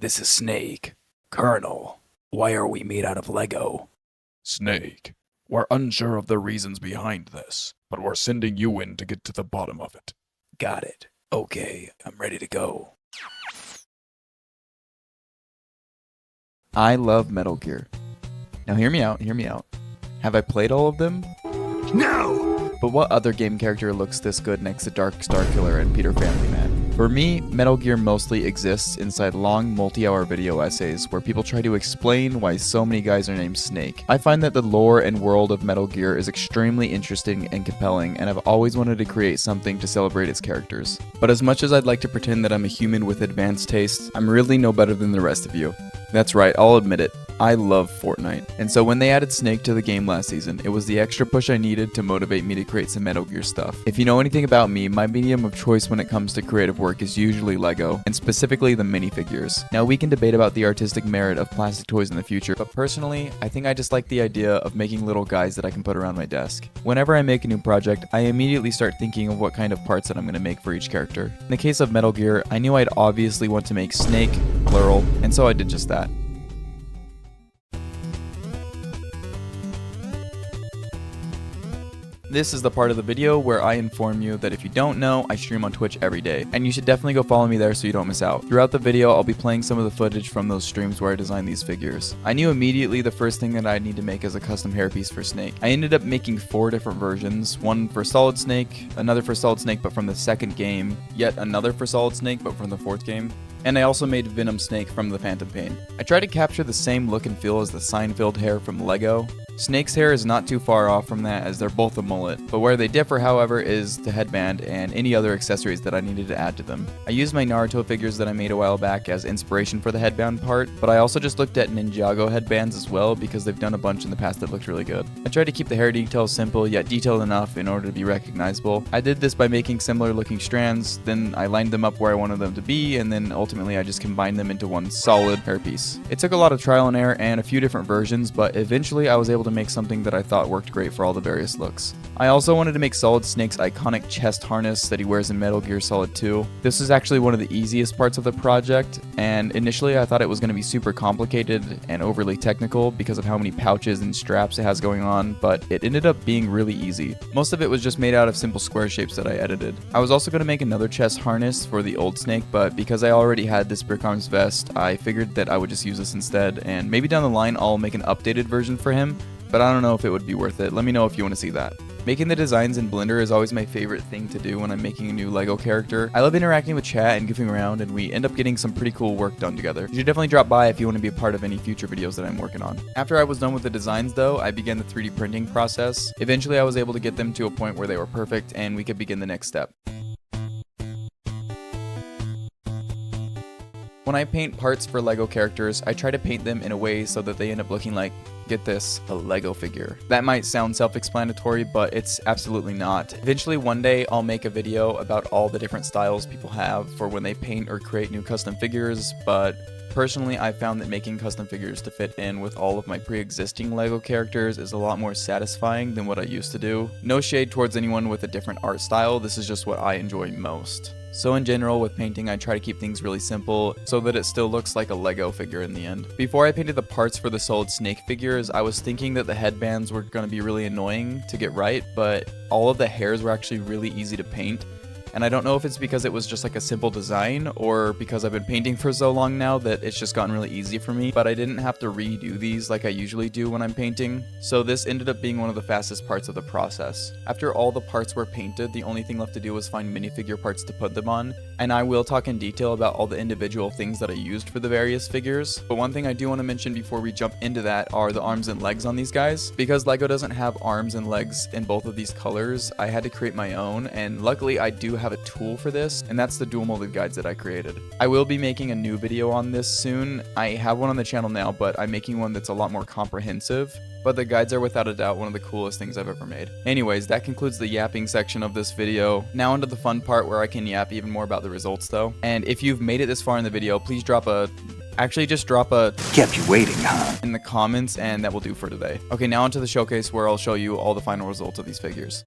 This is Snake. Colonel, why are we made out of Lego? Snake, we're unsure of the reasons behind this, but we're sending you in to get to the bottom of it. Got it. Okay, I'm ready to go. I love Metal Gear. Now hear me out, hear me out. Have I played all of them? No! But what other game character looks this good next to Dark Starkiller and Peter Family Man? For me, Metal Gear mostly exists inside long multi-hour video essays where people try to explain why so many guys are named Snake. I find that the lore and world of Metal Gear is extremely interesting and compelling, and I've always wanted to create something to celebrate its characters. But as much as I'd like to pretend that I'm a human with advanced tastes, I'm really no better than the rest of you. That's right, I'll admit it. I love Fortnite. And so when they added Snake to the game last season, it was the extra push I needed to motivate me to create some Metal Gear stuff. If you know anything about me, my medium of choice when it comes to creative work is usually Lego, and specifically the minifigures. Now we can debate about the artistic merit of plastic toys in the future, but personally, I think I just like the idea of making little guys that I can put around my desk. Whenever I make a new project, I immediately start thinking of what kind of parts that I'm going to make for each character. In the case of Metal Gear, I knew I'd obviously want to make Snake, plural, and so I did just that. This is the part of the video where I inform you that if you don't know, I stream on Twitch every day, and you should definitely go follow me there so you don't miss out. Throughout the video, I'll be playing some of the footage from those streams where I designed these figures. I knew immediately the first thing that I'd need to make is a custom hairpiece for Snake. I ended up making 4 different versions, one for Solid Snake, another for Solid Snake but from the second game, yet another for Solid Snake but from the 4th game. And I also made Venom Snake from the Phantom Pain. I tried to capture the same look and feel as the Seinfeld hair from Lego. Snake's hair is not too far off from that as they're both a mullet, but where they differ however is the headband and any other accessories that I needed to add to them. I used my Naruto figures that I made a while back as inspiration for the headband part, but I also just looked at Ninjago headbands as well because they've done a bunch in the past that looked really good. I tried to keep the hair details simple yet detailed enough in order to be recognizable. I did this by making similar looking strands, then I lined them up where I wanted them to be, and then ultimately I just combined them into one solid hairpiece. It took a lot of trial and error and a few different versions, but eventually I was able to make something that I thought worked great for all the various looks. I also wanted to make Solid Snake's iconic chest harness that he wears in Metal Gear Solid 2. This is actually one of the easiest parts of the project, and initially I thought it was going to be super complicated and overly technical because of how many pouches and straps it has going on, but it ended up being really easy. Most of it was just made out of simple square shapes that I edited. I was also going to make another chest harness for the old Snake, but because I already had this Brick Arms vest, I figured that I would just use this instead, and maybe down the line I'll make an updated version for him, but I don't know if it would be worth it. Let me know if you want to see that. Making the designs in Blender is always my favorite thing to do when I'm making a new Lego character. I love interacting with chat and goofing around, and we end up getting some pretty cool work done together. You should definitely drop by if you want to be a part of any future videos that I'm working on. After I was done with the designs though, I began the 3D printing process. Eventually I was able to get them to a point where they were perfect and we could begin the next step. When I paint parts for Lego characters, I try to paint them in a way so that they end up looking like, get this, a Lego figure. That might sound self-explanatory, but it's absolutely not. Eventually one day I'll make a video about all the different styles people have for when they paint or create new custom figures, but personally, I found that making custom figures to fit in with all of my pre-existing Lego characters is a lot more satisfying than what I used to do. No shade towards anyone with a different art style, this is just what I enjoy most. So in general, with painting, I try to keep things really simple so that it still looks like a Lego figure in the end. Before I painted the parts for the Solid Snake figures, I was thinking that the headbands were going to be really annoying to get right, but all of the hairs were actually really easy to paint. And I don't know if it's because it was just like a simple design or because I've been painting for so long now that it's just gotten really easy for me, but I didn't have to redo these like I usually do when I'm painting. So this ended up being one of the fastest parts of the process. After all the parts were painted, the only thing left to do was find minifigure parts to put them on, and I will talk in detail about all the individual things that I used for the various figures. But one thing I do want to mention before we jump into that are the arms and legs on these guys. Because Lego doesn't have arms and legs in both of these colors, I had to create my own, and luckily I do have a tool for this, and that's the dual molded guides that I created. I will be making a new video on this soon. I have one on the channel now, but I'm making one that's a lot more comprehensive. But the guides are without a doubt one of the coolest things I've ever made. Anyways, that concludes the yapping section of this video. Now onto the fun part where I can yap even more about the results though. And if you've made it this far in the video, please drop a... Actually, just drop a... Kept you waiting, huh? in the comments, and that will do for today. Okay, now onto the showcase where I'll show you all the final results of these figures.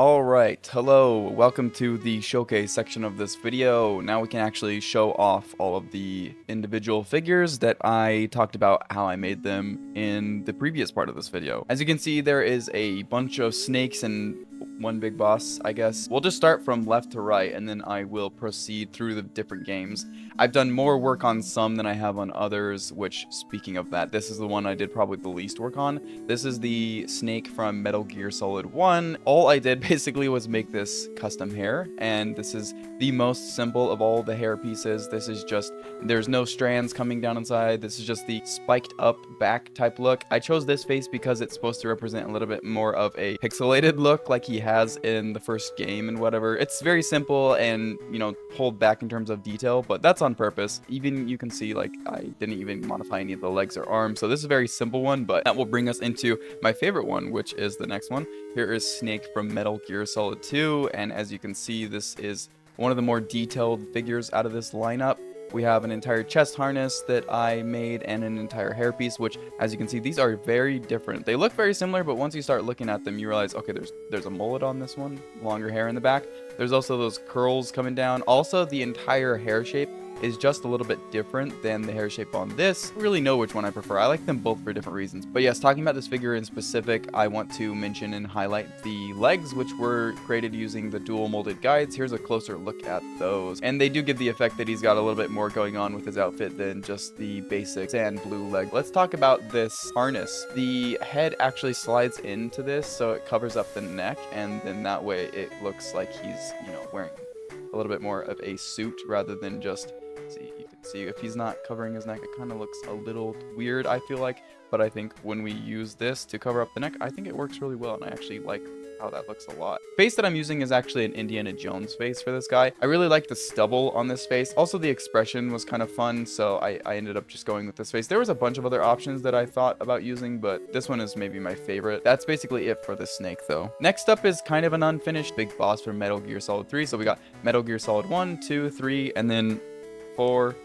Alright, hello, welcome to the showcase section of this video. Now we can actually show off all of the individual figures that I talked about how I made them in the previous part of this video. As you can see, there is a bunch of snakes and one big boss, I guess. We'll just start from left to right, and then I will proceed through the different games. I've done more work on some than I have on others, which, speaking of that, this is the one I did probably the least work on. This is the snake from Metal Gear Solid 1. All I did basically was make this custom hair, and this is the most simple of all the hair pieces. This is just, there's no strands coming down inside. This is just the spiked up back type look. I chose this face because it's supposed to represent a little bit more of a pixelated look like he has in the first game and whatever. It's very simple and, you know, pulled back in terms of detail, but that's on purpose. Even you can see, like, I didn't even modify any of the legs or arms, so this is a very simple one, but that will bring us into my favorite one, which is the next one. Here is Snake from Metal Gear Solid 2, and as you can see, this is one of the more detailed figures out of this lineup. We have an entire chest harness that I made and an entire hairpiece, which, as you can see, these are very different. They look very similar, but once you start looking at them, you realize, okay, there's a mullet on this one, longer hair in the back. There's also those curls coming down. Also, the entire hair shape is just a little bit different than the hair shape on this. I don't really know which one I prefer. I like them both for different reasons. But yes, talking about this figure in specific, I want to mention and highlight the legs, which were created using the dual molded guides. Here's a closer look at those. And they do give the effect that he's got a little bit more going on with his outfit than just the basic sand blue leg. Let's talk about this harness. The head actually slides into this, so it covers up the neck, and then that way it looks like he's, you know, wearing a little bit more of a suit rather than just, see, you can see if he's not covering his neck, it kind of looks a little weird, I feel like. But I think when we use this to cover up the neck, I think it works really well, and I actually like how that looks a lot. The face that I'm using is actually an Indiana Jones face for this guy. I really like the stubble on this face. Also, the expression was kind of fun, so I ended up just going with this face. There was a bunch of other options that I thought about using, but this one is maybe my favorite. That's basically it for this snake, though. Next up is kind of an unfinished big boss from Metal Gear Solid 3. So we got Metal Gear Solid 1, 2, 3, and then 4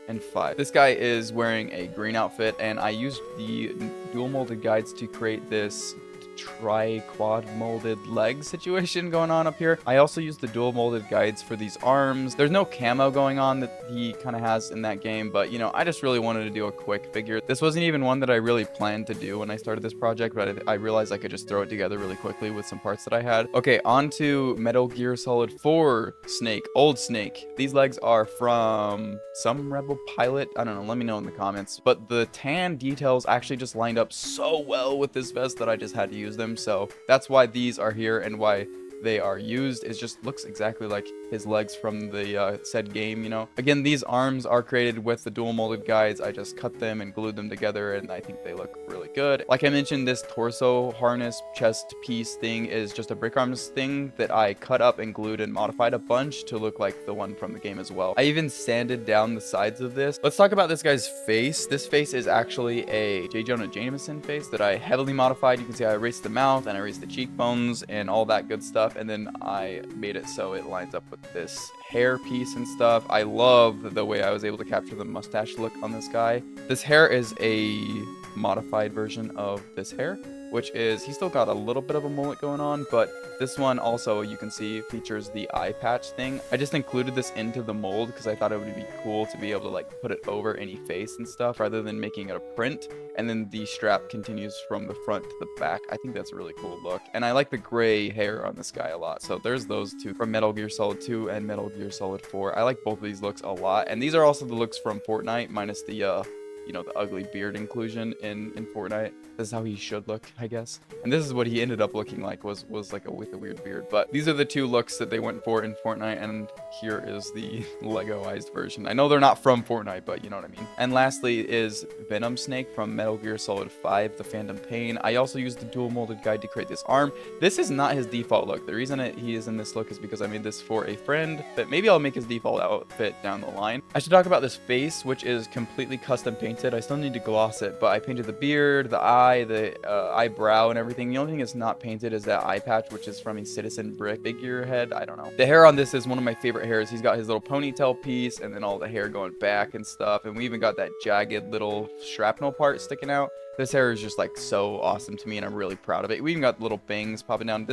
and 5. This guy is wearing a green outfit, and I used the dual molded guides to create this tri-quad molded leg situation going on up here. I also used the dual molded guides for these arms. There's no camo going on that he kind of has in that game, but you know, I just really wanted to do a quick figure. This wasn't even one that I really planned to do when I started this project, but I realized I could just throw it together really quickly with some parts that I had. Okay, on to Metal Gear Solid 4 Snake, Old Snake. These legs are from some rebel pilot. I don't know, let me know in the comments. But the tan details actually just lined up so well with this vest that I just had to use them, so that's why these are here and why they are used. It just looks exactly like his legs from the said game, you know. Again, these arms are created with the dual molded guides. I just cut them and glued them together, and I think they look really good. Like I mentioned, this torso harness chest piece thing is just a brick arms thing that I cut up and glued and modified a bunch to look like the one from the game as well. I even sanded down the sides of this. Let's talk about this guy's face. This face is actually a J. Jonah Jameson face that I heavily modified. You can see I erased the mouth and I erased the cheekbones and all that good stuff, and then I made it so it lines up with this hair piece and stuff. I love the way I was able to capture the mustache look on this guy. This hair is a modified version of this hair, which is, he's still got a little bit of a mullet going on, but this one also, you can see, features the eye patch thing. I just included this into the mold because I thought it would be cool to be able to like put it over any face and stuff rather than making it a print. And then the strap continues from the front to the back. I think that's a really cool look. And I like the gray hair on this guy a lot. So there's those two from Metal Gear Solid 2 and Metal Gear Solid 4. I like both of these looks a lot. And these are also the looks from Fortnite minus the you know, the ugly beard inclusion in Fortnite. This is how he should look, I guess. And this is what he ended up looking like, was like with a weird beard. But these are the two looks that they went for in Fortnite, and here is the Legoized version. I know they're not from Fortnite, but you know what I mean. And lastly is Venom Snake from Metal Gear Solid 5, The Phantom Pain. I also used the dual molded guide to create this arm. This is not his default look. The reason he is in this look is because I made this for a friend, but maybe I'll make his default outfit down the line. I should talk about this face, which is completely custom painted. I still need to gloss it, but I painted the beard, the eye, the eyebrow, and everything. The only thing that's not painted is that eye patch, which is from a Citizen Brick figurehead. I don't know. The hair on this is one of my favorite hairs. He's got his little ponytail piece, and then all the hair going back and stuff. And we even got that jagged little shrapnel part sticking out. This hair is just like so awesome to me, and I'm really proud of it. We even got little bangs popping down.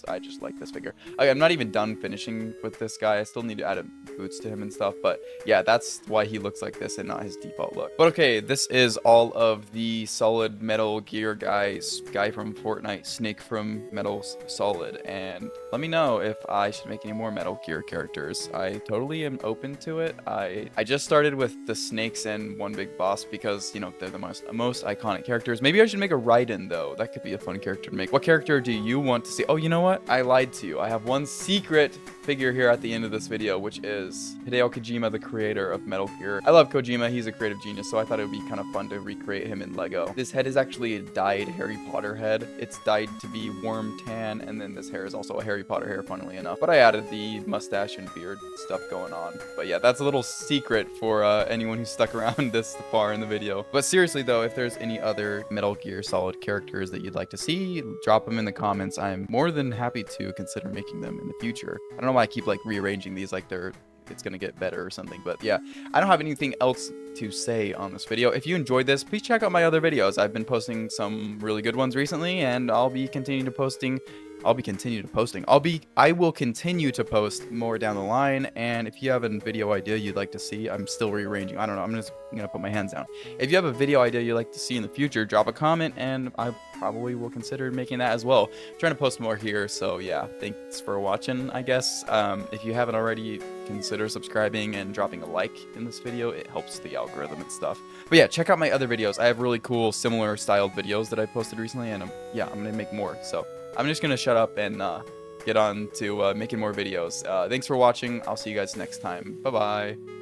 I just like this figure. I'm not even done finishing with this guy. I still need to add boots to him and stuff, but yeah, that's why he looks like this and not his default look. But okay, this is all of the Solid Metal Gear guys. Guy from Fortnite, Snake from Metal Solid, and let me know if I should make any more Metal Gear characters. I totally am open to it. I just started with the snakes and One Big Boss because, you know, they're the most iconic characters. Maybe I should make a Raiden though. That could be a fun character to make. What character do you want to see? Oh, you know what? I lied to you. I have one secret figure here at the end of this video, which is Hideo Kojima, the creator of Metal Gear. I love Kojima. He's a creative genius, so I thought it would be kind of fun to recreate him in Lego. This head is actually a dyed Harry Potter head. It's dyed to be worm tan, and then this hair is also a Harry Potter hair, funnily enough. But I added the mustache and beard stuff going on. But yeah, that's a little secret for anyone who's stuck around this far in the video. But seriously though, if there's any other Metal Gear Solid characters that you'd like to see, drop them in the comments. I'm more than happy to consider making them in the future. I don't know why I keep like rearranging these like it's gonna get better or something, but yeah, I don't have anything else to say on this video. If you enjoyed this, please check out my other videos. I've been posting some really good ones recently, and I will continue to post more down the line. And if you have a video idea you'd like to see, I'm still rearranging. I don't know. I'm just gonna put my hands down. If you have a video idea you'd like to see in the future, drop a comment, and I probably will consider making that as well. I'm trying to post more here, so yeah. Thanks for watching, I guess. If you haven't already, consider subscribing and dropping a like in this video. It helps the algorithm and stuff. But yeah, check out my other videos. I have really cool, similar styled videos that I posted recently, and yeah, I'm gonna make more. So I'm just gonna shut up and get on to making more videos. Thanks for watching. I'll see you guys next time. Bye bye.